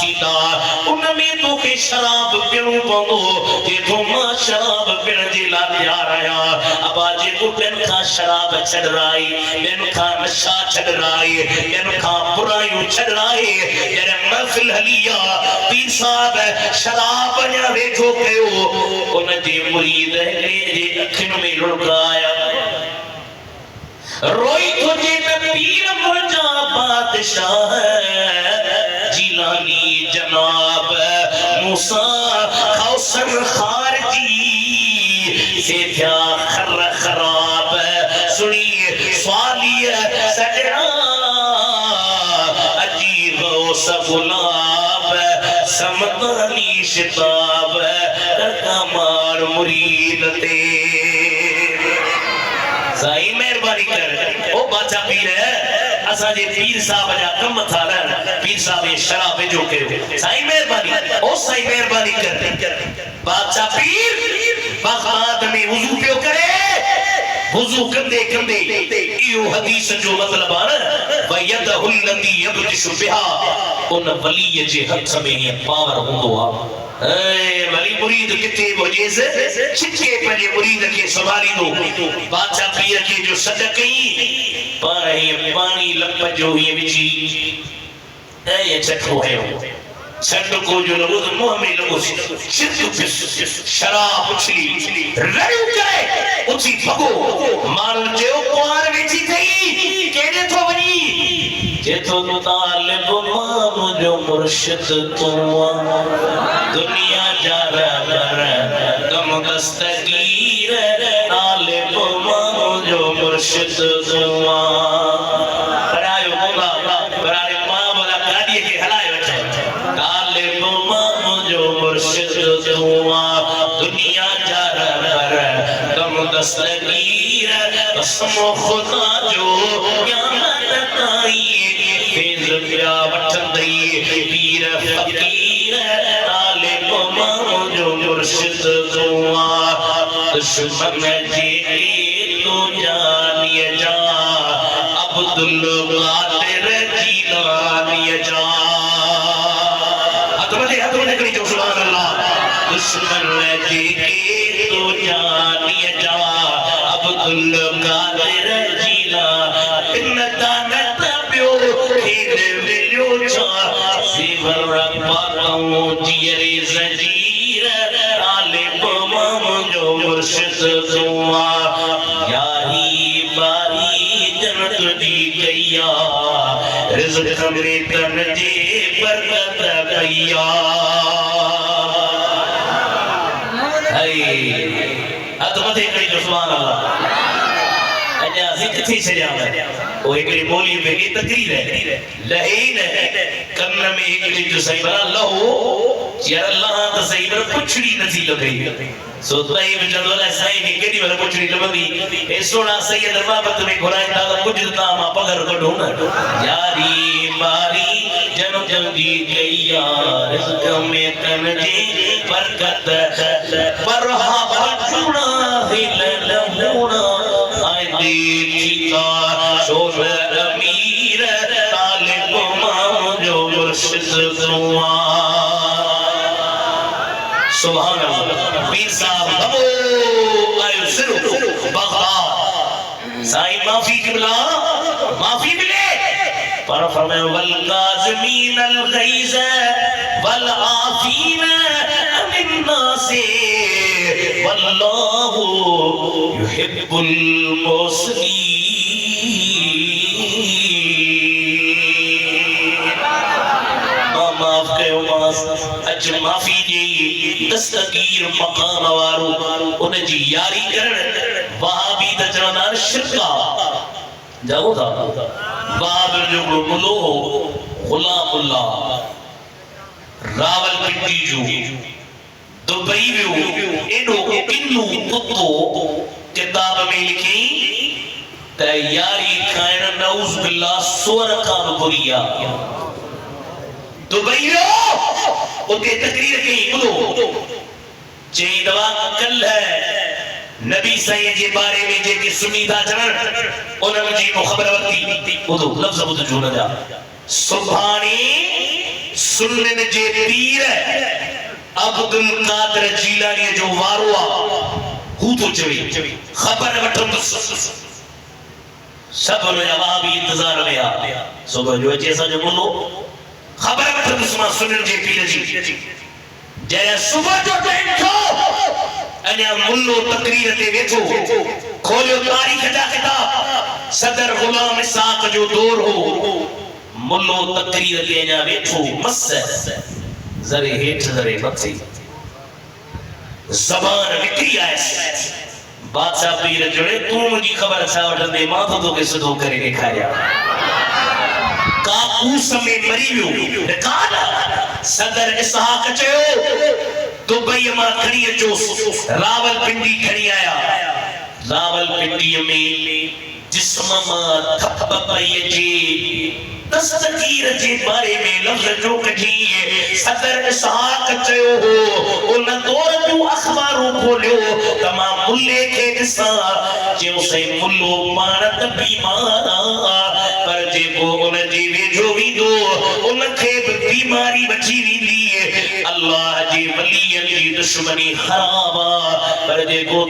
सीधा उनमें तो के शराब पीणो पवंदो जे तो मां शराब पीण जे ला तैयार आया अब जे को बेन का शराब छड़राई बेन का नशा छड़राई बेन का बुराइयों छड़राई जरे महफिल हलिया पीर साहब शराब ने वेठो कयो उन जे मुरीद जे अखिन में लुढ़काया रोई तुझे पीर मुर्जा बादशाह जिलानी जनाब मूसा कौसर खारजी से क्या खर खराब सुनी स्वालिय सजना अजीब सगुलाब समतानी शिताब कमार मुरीद ते साईं मेहरबानी कर ओ बादशाह पीर है असा जे पीर साहब जा कम था न पीर साहब ये शराब जो कयो साईं मेहरबानी ओ साईं मेहरबानी कर बादशाह पीर बगदाद में वुजू पियो करे वुजू कंदे कंदे इयो हदीस जो मतलब आ न वयदहुल लती यबतिशु बिहा उन वली जे हथ में ये पावर हुंदो आ वली मुरीद किथे वजे से छिके पंजे मुरीद के संभाली दो बादशाह पीर के जो सदकई पानी लप जो ये विची ये चखो है छट को जो लगो तो मुंह में लगो शराब उछली रड़ू करे उछी भगो मानो जो पार विची थई केने तो वनी जे तो तालिब मां जो मुर्शिद तू दुनिया जा रहा गम दस्तगीर तालिब मां जो मुर्शिद तू परायो बोला परायो मां बोला गाड़ी के हलाए बच्चे तालिब मां जो मुर्शिद तू दुनिया जा रहा गम दस्तगीर कसम खुदा जो क़यामत आई फेज़ पिया वठंदई पीर फकीर तालिब मां जो मुर्शिद दुआ दुश्मन जे तो जानिए जा अब्दुल कादिर जीलानी जा हाथ में करी जो सुभान अल्लाह दुश्मन जे तो जानिए जा अब्दुल कादिर जीला इन दानत पियो खेल मिलो जा सिवर पाऊं जियरे जंजीर तालिब मां जो मुर्शिद दुआ यारी बारी जन्नत दी गैया रिज़्क़ मेरे तन जे बरकत गैया हाय अतमते कई जो सुभान अल्लाह अजा जिक्र थी छया ओ एकड़ी बोली में की तकरीर है लहीन कन्न में एकड़ी जो सही बना लहो यार अल्लाह तो सही पर पुछड़ी नथी लगी सो तई में जदोला सही की केडी वाला पुछड़ी लबंदी ए सोना सैयद बाबत में घुराई ता कुछ ता मा पगर कढो न यारी बारी जन्म जल्दी गैया रिज़्क़ में तन जी बरकत पर हा बटुना हिल लहुना आए देखीता शोर अमीर तालिब मां जो मुर्शिद दुआ सुभान अल्लाह पीर साहब नमो आयो सिरो बगदाद साईं माफी किबला माफी मिले पर फरमाए वल काज़िमीन अल गैज़ वल आफीन अनिन नास वल्लाहु युहिब्बुल मुहसिनीन माफ कयो मास अज माफी जी दस्तगीर मकाम वारो उन जी यारी करण वहाबी त चवंदा शिरका जाओ था बाबर जो मुलो गुलामुल्लाह रावलपिंडी जो दुबई वियो एडो किन्नू कुत्तो किताब में लिखी त यारी खाइण नऊज़ बिल्लाह सुअर खां बुरिया दुबई वियो उते तकरीर कई ॿुधो चई दवा कल है नबी साईं जे बारे में जेके सुनी था चवण उन्हनि जी ख़बर वरिती ॿुधो लफ़्ज़ ॿुधजो न जा सुभाणे सुन्नन जे पीर अब्दुल कादिर जीलानी जो वारो हू तो चवे खबर वठंदुस सब जवाब इंतजार में आ सुबह जो जैसा जो बोलो खबर वठंदुस मां सुन्नन जे पीर जी जय सुबह जो टाइम थो अने मुल्लो तकरीर ते वेठो खोलियो तारीख जा किताब सदर गुलाम इसाक जो दौर हो मुल्लो तकरीर ते अने वेठो मस जरे हेठ जरे मथे जबान निकरी आए बादशाह पीर जोड़े तू मुझी खबर छा वठंदे मां तो के सिधो करे दिखाया काकूस में मरी वियो रिकॉर्ड सदर इसहाक चयो दुबई मां खणी अचो रावलपिंडी खणी आया रावलपिंडी में जिस्म मां थप पई जी तस्कीर जे बारे में लफ्ज जो कढी सदर इसहाक चयो हो उन दौर जो अखबारों खोलियो तमाम मुल्ले के दिसा जो से मुल्लो मारत बीमार पर जे को उन जी वेझो विदो उन के बीमारी बची वींदी अल्लाह जी वली जी दुश्मनी खराब पर जे को